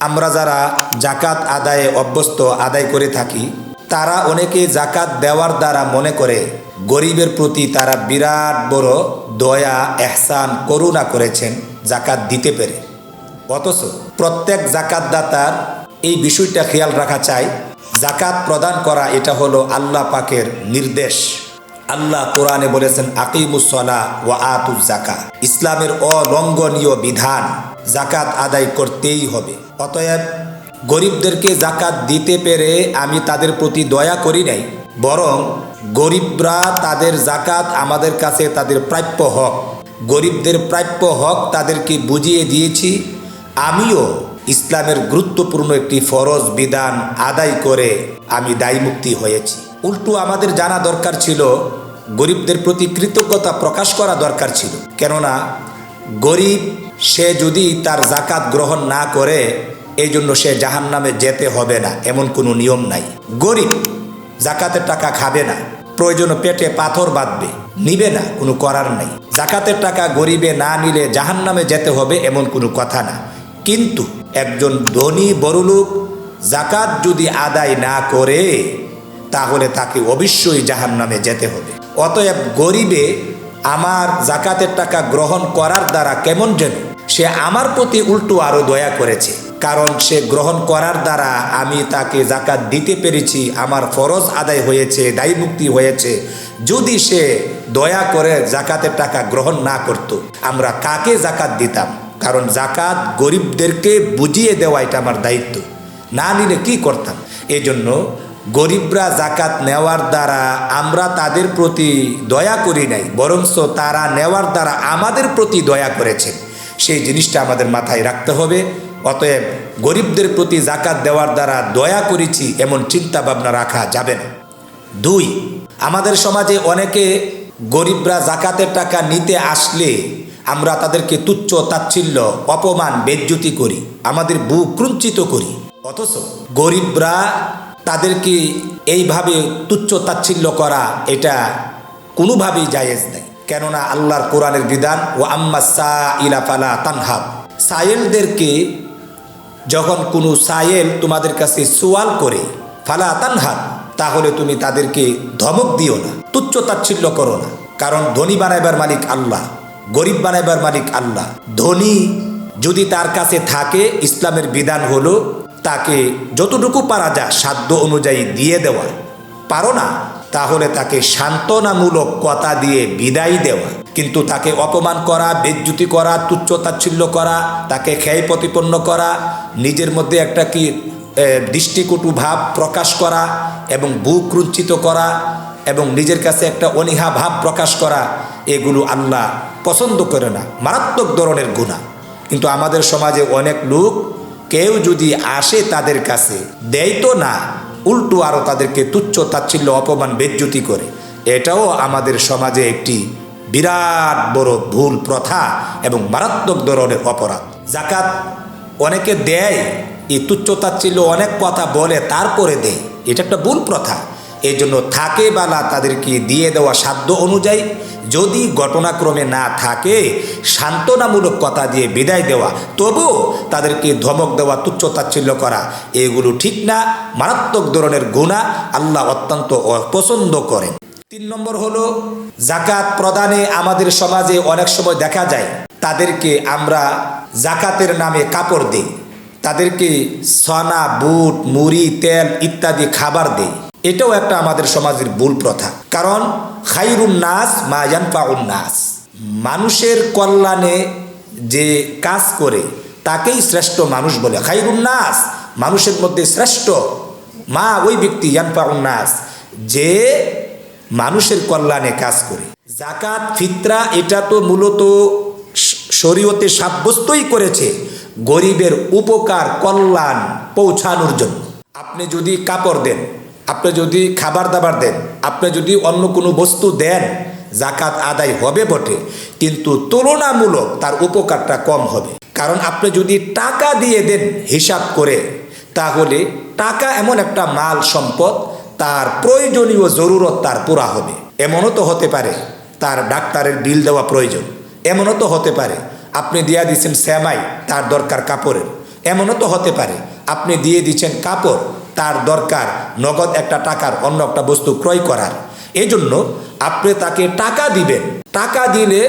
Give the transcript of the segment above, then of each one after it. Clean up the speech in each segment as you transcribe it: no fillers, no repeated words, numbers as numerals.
আমরা যারা জাকাত আদায়ে অভ্যস্ত আদায় করে থাকি, তারা অনেকে জাকাত দেওয়ার দ্বারা মনে করে গরিবের প্রতি তারা বিরাট বড় দয়া এহসান করুণা করেছেন জাকাত দিতে পেরে। অথচ প্রত্যেক জাকাতদাতার এই বিষয়টা খেয়াল রাখা চাই, জাকাত প্রদান করা এটা হলো আল্লাহ পাকের নির্দেশ। আল্লাহ কোরআনে বলেছেন আকিমুস সালাহ ওয়া আতুজ যাকাহ, ইসলামের অলঙ্ঘনীয় বিধান, জাকাত আদায় করতেই হবে। অতএব গরিবদেরকে জাকাত দিতে পেরে আমি তাদের প্রতি দয়া করি নাই, বরং গরিবরা তাদের জাকাত আমাদের কাছে তাদের প্রাপ্য হক, গরিবদের প্রাপ্য হক তাদেরকে বুঝিয়ে দিয়েছি। আমিও ইসলামের গুরুত্বপূর্ণ একটি ফরজ বিধান আদায় করে আমি দায়মুক্তি হয়েছি। উল্টো আমাদের জানা দরকার ছিল, গরিবদের প্রতি কৃতজ্ঞতা প্রকাশ করা দরকার ছিল। কেননা গরিব সে যদি তার জাকাত গ্রহণ না করে এই জন্য সে জাহান্নামে যেতে হবে না, এমন কোনো নিয়ম নাই। গরিব জাকাতের টাকা খাবে না, প্রয়োজনে পেটে পাথর বাঁধবে, নিবে না, কোনো করার নাই। জাকাতের টাকা গরিবে না নিলে জাহান্নামে যেতে হবে এমন কোনো কথা না। কিন্তু একজন ধনী বড়লোক জাকাত যদি আদায় না করে তাহলে তাকে অবশ্যই জাহান্নামে যেতে হবে। অতএব গরিবে আমার জাকাতের টাকা গ্রহণ করার দ্বারা কেমন যেন সে আমার প্রতি উল্টো আরও দয়া করেছে, কারণ সে গ্রহণ করার দ্বারা আমি তাকে জাকাত দিতে পেরেছি, আমার ফরজ আদায় হয়েছে, দায়মুক্তি হয়েছে। যদি সে দয়া করে জাকাতের টাকা গ্রহণ না করত, আমরা কাকে জাকাত দিতাম? কারণ জাকাত গরিবদেরকে বুঝিয়ে দেওয়া এটা আমার দায়িত্ব, না নিলে কি করতাম? এজন্য গরিবরা জাকাত নেওয়ার দ্বারা আমরা তাদের প্রতি দয়া করি নাই, বরঞ্চ তারা নেওয়ার দ্বারা আমাদের প্রতি দয়া করেছেন। সেই জিনিসটা আমাদের মাথায় রাখতে হবে। অতএব গরিবদের প্রতি জাকাত দেওয়ার দ্বারা দয়া করেছি এমন চিন্তা ভাবনা রাখা যাবে না। 2, আমাদের সমাজে অনেকে গরিবরা জাকাতের টাকা নিতে আসলে আমরা তাদেরকে তুচ্ছ তাচ্ছিল্য অপমান বেজ্জতি করি, আমাদের বুক ক্রুঞ্চিত করি। অথচ গরিবরা তাদেরকে এইভাবে তুচ্ছ তাচ্ছিল্য করা এটা কোনোভাবেই জায়েজ নেই। কেননা আল্লাহর কোরআনের বিধান ও আম্মা সাইলা ফালা তানহার, সায়েলদেরকে যখন কোনো সায়েল তোমাদের কাছে সোয়াল করে ফালা তানহার, তাহলে তুমি তাদেরকে ধমক দিও না, তুচ্ছ তাচ্ছিল্য করো না। কারণ ধনী বানাইবার মালিক আল্লাহ, গরিব বানাইবার মালিক আল্লাহ। ধনী যদি তার কাছে থাকে, ইসলামের বিধান হলো তাকে যতটুকু পারা যায় সাধ্য অনুযায়ী দিয়ে দেওয়া। পারো না তাহলে তাকে সান্ত্বনামূলক কথা দিয়ে বিদায় দেওয়া। কিন্তু তাকে অপমান করা, বেজ্জুতি করা, তুচ্ছ তাচ্ছিল্য করা, তাকে খেয় প্রতিপন্ন করা, নিজের মধ্যে একটা কি দৃষ্টিকটু ভাব প্রকাশ করা এবং বুক ক্রুঞ্চিত করা এবং নিজের কাছে একটা অনীহা ভাব প্রকাশ করা, এগুলো আল্লাহ পছন্দ করে না, মারাত্মক ধরনের গুনাহ। কিন্তু আমাদের সমাজে অনেক লোক কেউ যদি আসে তাদের কাছে দেয় তো না, উল্টো আরও তাদেরকে তুচ্ছ তাচ্ছিল্য অপমান বেজ্জতি করে। এটাও আমাদের সমাজে একটি বিরাট বড় ভুল প্রথা এবং মারাত্মক ধরনের অপরাধ। জাকাত অনেকে দেয়, এই তুচ্ছ তাচ্ছিল্য অনেক কথা বলে তারপরে দেয়, এটা একটা ভুল প্রথা। এই জন্য থাকে বালা তাদেরকে দিয়ে দেওয়া সাধ্য অনুযায়ী, যদি ঘটনাক্রমে না থাকে সান্ত্বনামূলক কথা দিয়ে বিদায় দেওয়া, তবু তাদেরকে ধমক দেওয়া, তুচ্ছ তাচ্ছিল্য করা, এগুলো ঠিক না, মারাত্মক ধরনের গুনাহ, আল্লাহ অত্যন্ত অপছন্দ করেন। 3 নম্বর হলো জাকাত প্রদানে আমাদের সমাজে অনেক সময় দেখা যায় তাদেরকে আমরা জাকাতের নামে কাপড় দিই, তাদেরকে সোনা, বুট, মুড়ি, তেল ইত্যাদি খাবার দেই। এটাও একটা আমাদের সমাজের ভুল প্রথা। কারণ খায়রুন নাস মা ইয়ানফাউন নাস, মানুষের কল্যাণে যে কাজ করে তাকেই শ্রেষ্ঠ মানুষ বলে। খায়রুন নাস, মানুষের মধ্যে শ্রেষ্ঠ মা ওই ব্যক্তি, ইয়ানফাউন নাস, যে মানুষের কল্যাণে কাজ করে। জাকাত ফিতরা এটা তো মূলত শরীয়তে সাব্যস্তই করেছে গরিবের উপকার কল্যাণ পৌঁছানোর জন্য। আপনি যদি কাপড় দেন, আপনি যদি খাবার দাবার দেন, আপনি যদি অন্য কোনো বস্তু দেন, জাকাত আদায় হবে বটে, কিন্তু তুলনামূলক তার উপকারটা কম হবে। কারণ আপনি যদি টাকা দিয়ে দেন হিসাব করে, তাহলে টাকা এমন একটা মাল সম্পদ, তার প্রয়োজনীয় জরুরত তার পুরা হবে। এমনও তো হতে পারে তার ডাক্তারের বিল দেওয়া প্রয়োজন, এমনও তো হতে পারে আপনি দিয়া দিচ্ছেন সেমাই, তার দরকার কাপড়ের, এমনও তো হতে পারে আপনি দিয়ে দিচ্ছেন কাপড়, তার দরকার নগদ একটা টাকার অন্য একটা বস্তু ক্রয় করার, এই জন্য আপনি তাকে টাকা দিবেন। টাকা দিলে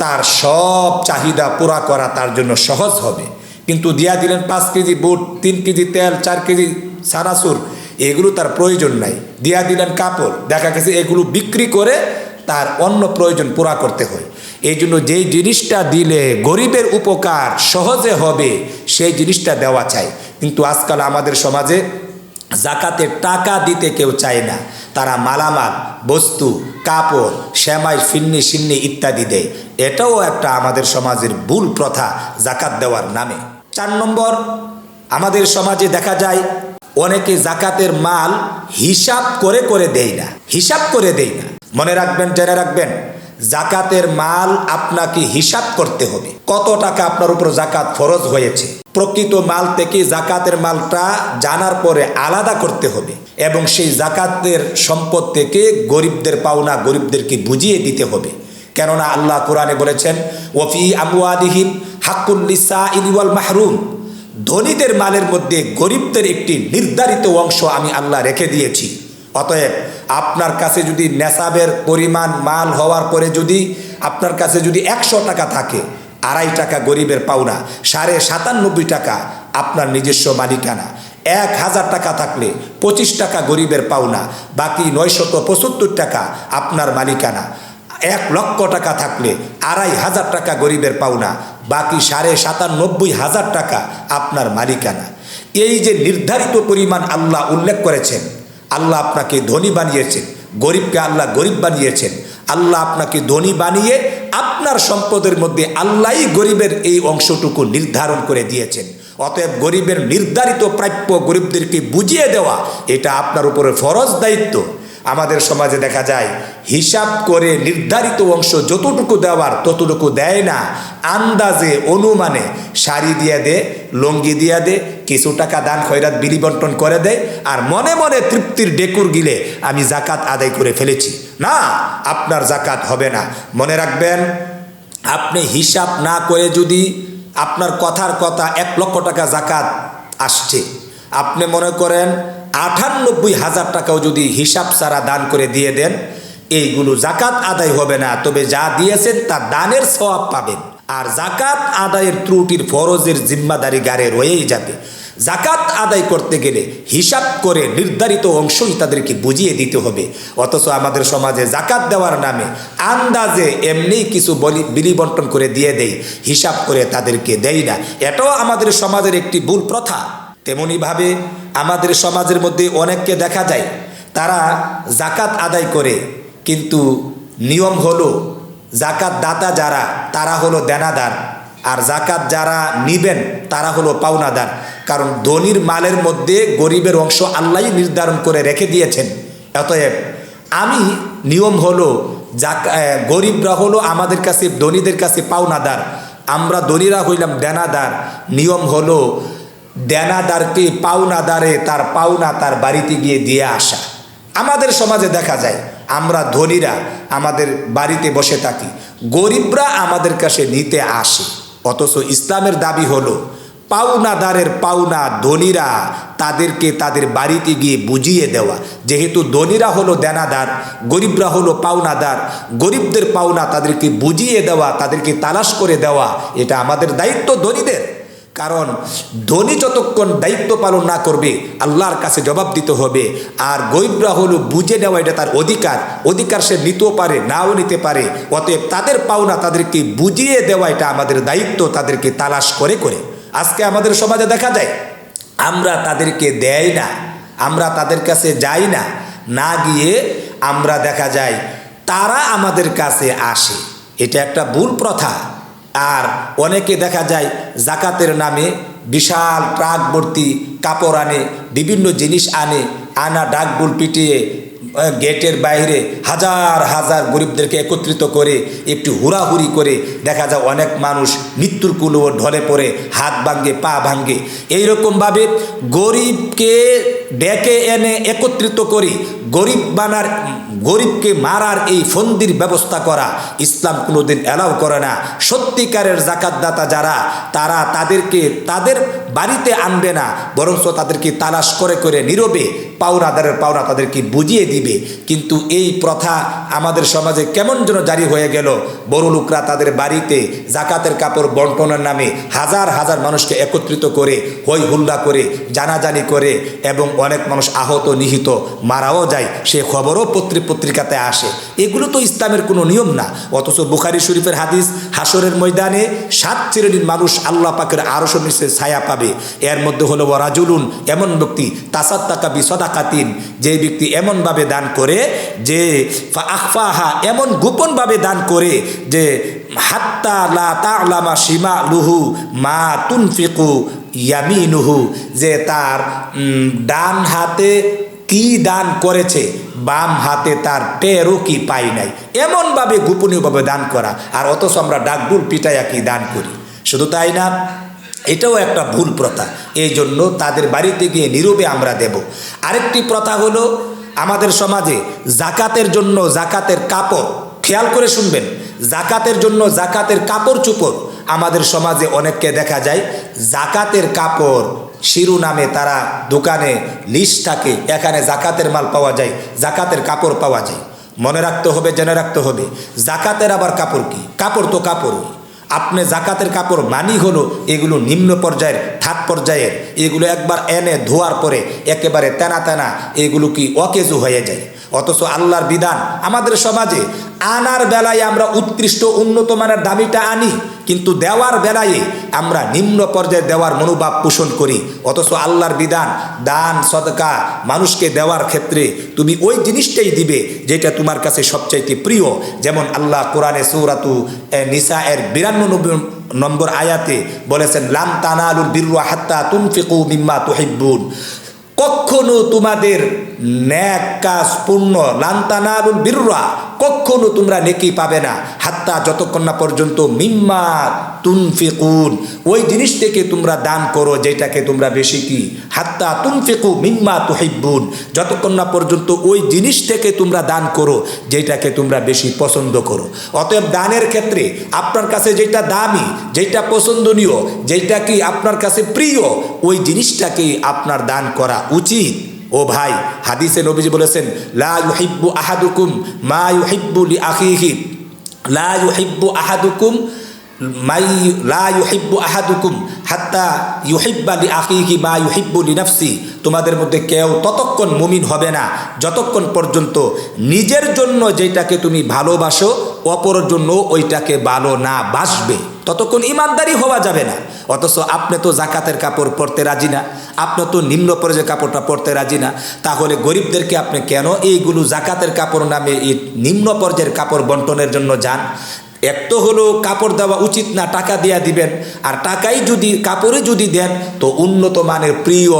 তার সব চাহিদা পুরা করা তার জন্য সহজ হবে। কিন্তু দিয়া দিলেন 5 কেজি বুট, 3 কেজি তেল, 4 কেজি সানাসুর, এগুলো তার প্রয়োজন নাই। দিয়া দিলেন কাপড়, দেখা গেছে এগুলো বিক্রি করে তার অন্য প্রয়োজন পুরা করতে হয়। এই জন্য যেই জিনিসটা দিলে গরিবের উপকার সহজে হবে সেই জিনিসটা দেওয়া চাই। কিন্তু আজকাল আমাদের সমাজে জাকাতের টাকা দিতে কেউ চায় না, তারা মালামাল, বস্তু, কাপড়, সেমাই, ফিন্নি সিন্নি ইত্যাদি দেয়। এটাও একটা আমাদের সমাজের ভুল প্রথা জাকাত দেওয়ার নামে। 4 নম্বর, আমাদের সমাজে দেখা যায় অনেকে জাকাতের মাল হিসাব করে করে দেয় না, হিসাব করে দেয় না। মনে রাখবেন, জেনে রাখবেন, জাকাতের মাল আপনাকে হিসাব করতে হবে। কত টাকা আপনার উপর জাকাত ফরজ হয়েছে, প্রকৃত মাল থেকে জাকাতের মালটা জানার পরে আলাদা করতে হবে এবং সেই জাকাতের সম্পদ থেকে গরিবদের পাওনা গরিবদেরকে বুঝিয়ে দিতে হবে। কেননা আল্লাহ কোরআনে বলেছেন, ওয়াফি আমওয়ালিহিম হাক্কুল লিসাইলি ওয়াল মাহরুম, ধনীদের মালের মধ্যে গরিবদের একটি নির্ধারিত অংশ আমি আল্লাহ রেখে দিয়েছি। অতএব আপনার কাছে যদি নেসাবের পরিমাণ মাল হওয়ার পরে যদি আপনার কাছে যদি 100 টাকা থাকে, 2.5 টাকা গরিবের পাওনা, 97.5 টাকা আপনার নিজস্ব মালিকানা। 1000 টাকা থাকলে 25 টাকা গরিবের পাওনা, বাকি 975 টাকা আপনার মালিকানা। 1 লক্ষ টাকা থাকলে 2500 টাকা গরিবের পাওনা, বাকি 97,500 টাকা আপনার মালিকানা। এই যে নির্ধারিত পরিমাণ আল্লাহ উল্লেখ করেছেন, আল্লাহ আপনাকে ধনী বানিয়েছেন, গরিবকে আল্লাহ গরিব বানিয়েছেন। আল্লাহ আপনাকে ধনী বানিয়ে আপনার সম্পদের মধ্যে আল্লাহই গরিবের এই অংশটুকু নির্ধারণ করে দিয়েছেন। অতএব গরিবের নির্ধারিত প্রাপ্য গরিবদেরকে বুঝিয়ে দেওয়া এটা আপনার উপরে ফরজ দায়িত্ব। আমাদের সমাজে দেখা যায় হিসাব করে নির্ধারিত অংশ যতটুকু দেওয়ার ততটুকু দেয় না, আন্দাজে অনুমানে শাড়ি দিয়ে দে, লুঙ্গি দিয়ে দে, কিছু টাকা দান খয়রাত বিলি বন্টন করে দেয়, আর মনে মনে তৃপ্তির ডেকুর গিলে আমি জাকাত আদায় করে ফেলেছি। না, আপনার জাকাত হবে না। মনে রাখবেন, আপনি হিসাব না করে যদি আপনার কথার কথা 1 লক্ষ টাকা জাকাত আসছে, আপনি মনে করেন 98,000 টাকাও যদি হিসাব ছাড়া দান করে দিয়ে দেন, এইগুলো জাকাত আদায় হবে না। তবে যা দিয়েছেন তা দানের সওয়াব পাবেন, আর জাকাত আদায়ের ত্রুটির ফরজের জিম্মাদারি গাড়ে রয়েই যাবে। জাকাত আদায় করতে গেলে হিসাব করে নির্ধারিত অংশই তাদেরকে বুঝিয়ে দিতে হবে। অথচ আমাদের সমাজে জাকাত দেওয়ার নামে আন্দাজে এমনি কিছু বিলি বন্টন করে দিয়ে দেয়, হিসাব করে তাদেরকে দেয় না। এটাও আমাদের সমাজের একটি ভুল প্রথা। তেমনিভাবে আমাদের সমাজের মধ্যে অনেককে দেখা যায় তারা জাকাত আদায় করে, কিন্তু নিয়ম হলো জাকাত দাতা যারা তারা হলো দেনাদার, আর জাকাত যারা নিবেন তারা হলো পাওনাদার। কারণ ধনীর মালের মধ্যে গরিবের অংশ আল্লাহই নির্ধারণ করে রেখে দিয়েছেন। অতএব আমি নিয়ম হলো গরিবরা হলো আমাদের কাছে ধনীদের কাছে পাওনাদার, আমরা ধনীরা হইলাম দেনাদার। নিয়ম হলো দেনাদারকে পাওনাদারে তার পাওনা তার বাড়িতে গিয়ে দিয়ে আসা। আমাদের সমাজে দেখা যায় আমরা ধনীরা আমাদের বাড়িতে বসে থাকি, গরিবরা আমাদের কাছে নিতে আসে। অথচ ইসলামের দাবি হলো পাওনাদারের পাওনা ধনীরা তাদেরকে তাদের বাড়িতে গিয়ে বুঝিয়ে দেওয়া। যেহেতু ধনীরা হলো দেনাদার, গরিবরা হলো পাওনাদার, গরিবদের পাওনা তাদেরকে বুঝিয়ে দেওয়া, তাদেরকে তালাশ করে দেওয়া, এটা আমাদের দায়িত্ব ধনীদের। কারণ ধনী যতক্ষণ দায়িত্ব পালন না করবে আল্লাহর কাছে জবাব দিতে হবে। আর গরিবরা হলো বুঝে নেওয়া, এটা তার অধিকার, অধিকার সে নিতেও পারে নাও নিতে পারে। অতএব তাদের পাওনা তাদেরকে বুঝিয়ে দেওয়া এটা আমাদের দায়িত্ব, তাদেরকে তালাশ করে করে। আজকে আমাদের সমাজে দেখা যায় আমরা তাদেরকে দেই না, আমরা তাদের কাছে যাই না, না গিয়ে আমরা দেখা যায় তারা আমাদের কাছে আসে। এটা একটা ভুল প্রথা। আর অনেকে দেখা যায় জাকাতের নামে বিশাল ট্রাক ভর্তি কাপড় আনে, বিভিন্ন জিনিস আনে, আনা ডাকডোল পিটিয়ে গেটের বাইরে হাজার হাজার গরিবদেরকে একত্রিত করে একটু হুড়াহুড়ি করে দেখা যায় অনেক মানুষ মৃত্যুর কুলো ঢলে পড়ে, হাত ভাঙ্গে, পা ভাঙ্গে। এইরকমভাবে গরিবকে ডেকে এনে একত্রিত করে গরিবকে মারার এই ফন্দির ব্যবস্থা করা ইসলাম কোনোদিন অ্যালাউ করে না। সত্যিকারের জাকাতদাতা যারা তারা তাদেরকে তাদের বাড়িতে আনবে না, বরঞ্চ তাদেরকে তালাশ করে করে নীরবে পাওনাদারের পাওনা তাদেরকে বুঝিয়ে দিবে। কিন্তু এই প্রথা আমাদের সমাজে কেমন যেন জারি হয়ে গেল। বড় লোকরা তাদের বাড়িতে জাকাতের কাপড় বন্টনের নামে হাজার হাজার মানুষকে একত্রিত করে হই হুল্লা করে জানাজানি করে, এবং অনেক মানুষ আহত নিহত মারাও যায়, সে খবরও পত্রিকাতে আসে। এগুলো তো ইসলামের কোনো নিয়ম না। অথচ বুখারী শরীফের হাদিস, হাসরের ময়দানে 7 শ্রেণীর মানুষ আল্লাহ পাকের আরশের নিচে ছায়া পাবে। এর মধ্যে হলো রাজুলুন, এমন ব্যক্তি তাসাদ্দাকা বিসাদাকাতিন, যে ব্যক্তি এমনভাবে দান করে যে আখফাহা, এমন গোপনভাবে দান করে যে হাত্তা লা তা'লামা শিমালুহু মা তুনফিকু ইয়ামিনুহু, যে তার ডান হাতে কি দান করেছে বাম হাতে তার টেরও কি পাই নাই, এমনভাবে গোপনীয়ভাবে দান করা। আর অথচ আমরা ডাকডুল পিটাইয়া কি দান করি। শুধু তাই না, এটাও একটা ভুল প্রথা। এই জন্য তাদের বাড়িতে গিয়ে নীরবে আমরা দেব। আরেকটি প্রথা হলো আমাদের সমাজে জাকাতের জন্য জাকাতের কাপড়, খেয়াল করে শুনবেন, জাকাতের জন্য জাকাতের কাপড় চোপড় আমাদের সমাজে অনেককে দেখা যায় জাকাতের কাপড় শিরোনামে তারা দোকানে লিস্ট থাকে, এখানে জাকাতের মাল পাওয়া যায়, জাকাতের কাপড় পাওয়া যায়। মনে রাখতে হবে, জেনে রাখতে হবে, জাকাতের আবার কাপড় কি? কাপড় তো কাপড়ই। আপনি জাকাতের কাপড় মানি হলো এগুলো নিম্ন পর্যায়ের, থার্ড পর্যায়ের, এগুলো একবার এনে ধোয়ার পরে একেবারে তেনা তেনা এগুলো কি অকেজু হয়ে যায়। অথচ আল্লাহর বিধান আমাদের সমাজে আনার বেলায় আমরা উৎকৃষ্ট উন্নত মানের দামিটা আনি, কিন্তু দেওয়ার বেলায় আমরা নিম্ন পর্যায়ে দেওয়ার মনোভাব পোষণ করি। অথচ আল্লাহর বিধান দান সদকা মানুষকে দেওয়ার ক্ষেত্রে তুমি ওই জিনিসটাই দিবে যেটা তোমার কাছে সবচাইতে প্রিয়। যেমন আল্লাহ কোরআনে সূরাতু নিসা এর 92 নম্বর আয়াতে বলেছেন, লান তানালুল বিররা হাত্তা তুনফিকু মিম্মা তুহিব্বুন, কখনো তোমাদের নেক কাজ পূর্ণ, লান তানালুল বিররা, কখনো তোমরা নেকি পাবে না, হাত্তা যতক্ষণ না পর্যন্ত মিম্মা তুনফিকুন, ওই জিনিস থেকে তোমরা দান করো যেটাকে তোমরা বেশি কি, হাত্তা তুনফিকু মিম্মা তুহিব্বুন, যতক্ষণ না পর্যন্ত ওই জিনিস থেকে তোমরা দান করো যেটাকে তোমরা বেশি পছন্দ করো। অতএব দানের ক্ষেত্রে আপনার কাছে যেটা দামি, যেটা পছন্দনীয়, যেটা কি আপনার কাছে প্রিয়, ওই জিনিসটাকেই আপনার দান করা উচিত। ও ভাই, হাদিসে নবীজি বলেছেন, লা ইউহিব্বু আহাদুকুম মা ইউহিব্বু লিআখিহি, লা ইউহিব্বু আহাদুকুম লা ইউহিব্বু আহাদুকুম হাত্তা ইউহিব্বা লিআখিহি মা ইউহিব্বু লিনাফসি, তোমাদের মধ্যে কেউ ততক্ষণ মুমিন হবে না যতক্ষণ পর্যন্ত নিজের জন্য যেটাকে তুমি ভালোবাসো অপরের জন্য ওইটাকে ভালো না বাসবে, ততক্ষণ ইমানদারি হওয়া যাবে না। অথচ আপনি তো জাকাতের কাপড় পরতে রাজি না, আপনি তো নিম্ন পর্যায়ের কাপড়টা পরতে রাজি না, তাহলে গরিবদেরকে আপনি কেন এইগুলো জাকাতের কাপড় নামে এই নিম্ন পর্যায়ের কাপড় বন্টনের জন্য যান? এক তো হলো কাপড় দেওয়া উচিত না, টাকা দিয়া দিবেন, আর টাকাই যদি কাপড়ে যদি দেন তো উন্নত মানের প্রিয়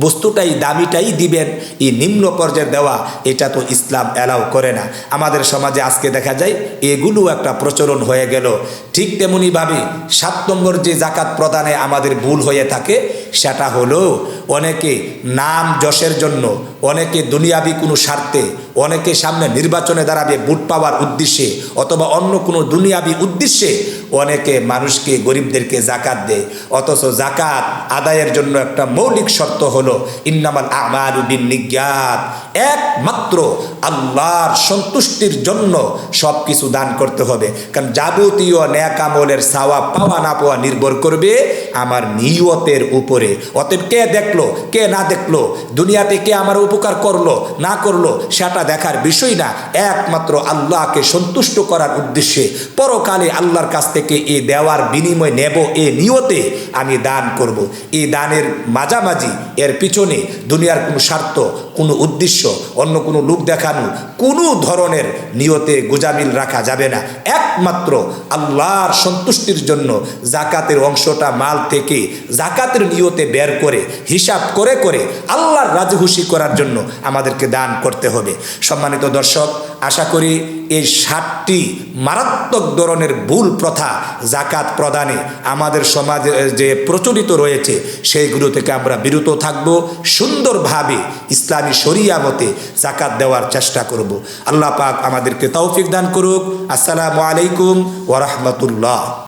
বস্তুটাই দামিটাই দিবেন। এই নিম্ন পর্যায়ে দেওয়া এটা তো ইসলাম অ্যালাউ করে না। আমাদের সমাজে আজকে দেখা যায় এগুলো একটা প্রচলন হয়ে গেল। ঠিক তেমনিভাবে 7 নম্বর যে জাকাত প্রদানে আমাদের ভুল হয়ে থাকে সেটা হলো অনেকে নাম যশের জন্য, অনেকে দুনিয়াবি কোনো স্বার্থে, অনেকে সামনে নির্বাচনে দাঁড়াবে ভোট পাওয়ার উদ্দেশ্যে অথবা অন্য কোনো দুনিয়াবি উদ্দেশ্যে অনেকে মানুষকে গরিবদেরকে জাকাত দেয়। অথচ জাকাত আদায়ের জন্য একটা মৌলিক শর্ত হলো ইন্নামাল আমালু বিন্নিয়াত, একমাত্র আল্লাহর সন্তুষ্টির জন্য সব কিছু দান করতে হবে। কারণ যাবতীয় নেক আমলের সওয়াব পাওয়া না পাওয়া নির্ভর করবে আমার নিয়তের উপরে। অতএব কে দেখলো কে না দেখলো, দুনিয়াতে কে আমার উপকার করলো না করলো সেটা দেখার বিষয় না, একমাত্র আল্লাহকে সন্তুষ্ট করার উদ্দেশ্যে পরকালে আল্লাহর কাছ থেকে এই দেওয়ার বিনিময় নেব এ নিয়তে আমি দান করব। এই দানের মাঝামাঝি এর পিছনে দুনিয়ার কোনো স্বার্থ, কোনো উদ্দেশ্য, অন্য কোনো লোক দেখানো, কোনো ধরনের নিয়তে গোজামিল রাখা যাবে না। একমাত্র আল্লাহর সন্তুষ্টির জন্য জাকাতের অংশটা মাল থেকে জাকাতের নিয়তে বের করে হিসাব করে করে আল্লাহর রাজি খুশি করার জন্য আমাদেরকে দান করতে হবে। সম্মানিত দর্শক, আশা করি এই 7টি মারাত্মক ধরনের ভুল প্রথা জাকাত প্রদানে আমাদের সমাজে যে প্রচলিত রয়েছে সেইগুলো থেকে আমরা বিরত থাকব। সুন্দরভাবে ইসলামী শরিয়া মতে জাকাত দেওয়ার চেষ্টা করব। আল্লাহ পাক আমাদেরকে তৌফিক দান করুক। আসসালামু আলাইকুম ওয়া রাহমাতুল্লাহ।